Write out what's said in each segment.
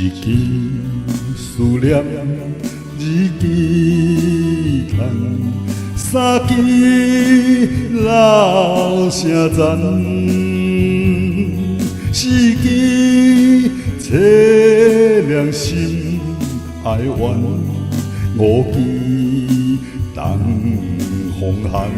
一支思念日记窗，三支老声赞，四支凄凉心哀怨，五支东风寒。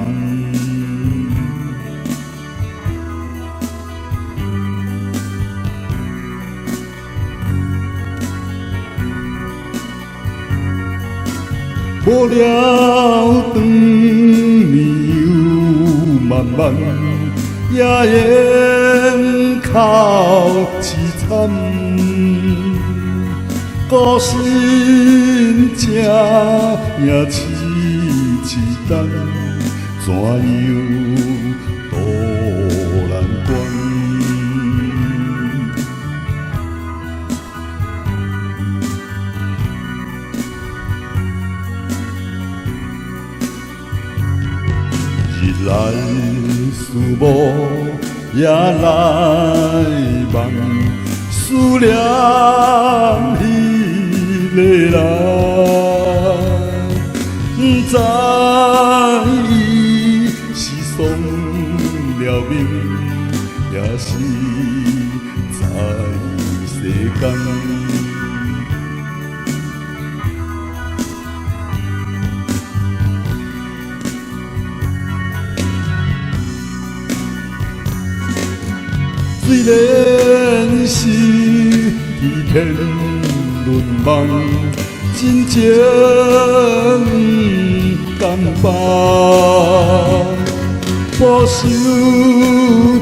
无聊长眠又漫漫，夜雁哭凄惨，孤身正也凄凄淡，怎样渡难关？日来思慕，夜来梦，思念彼个人，不知伊是丧了命，也是在世间。虽然是天天轮梦，真情不甘放，不守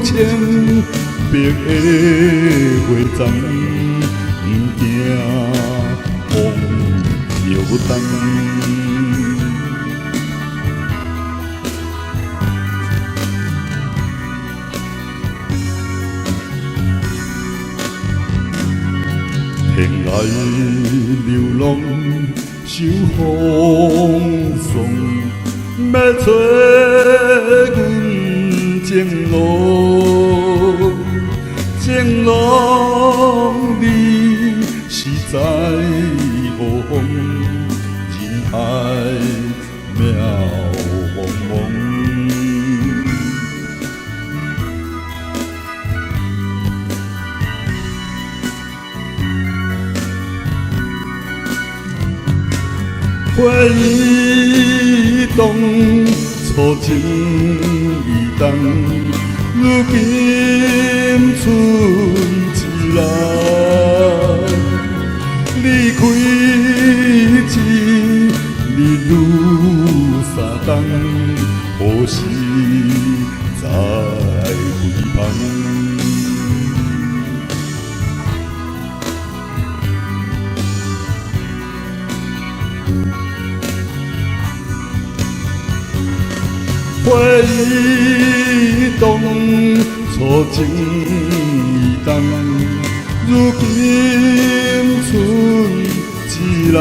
千百个月粽，不惊风摇动。天涯流浪，受风霜，要找阮情郎，情郎你是在何方？人海渺茫茫。回忆中初情意动，如今剩一人。离开一日如三冬，何时再回旁？回忆中初情意动，如今剩一人。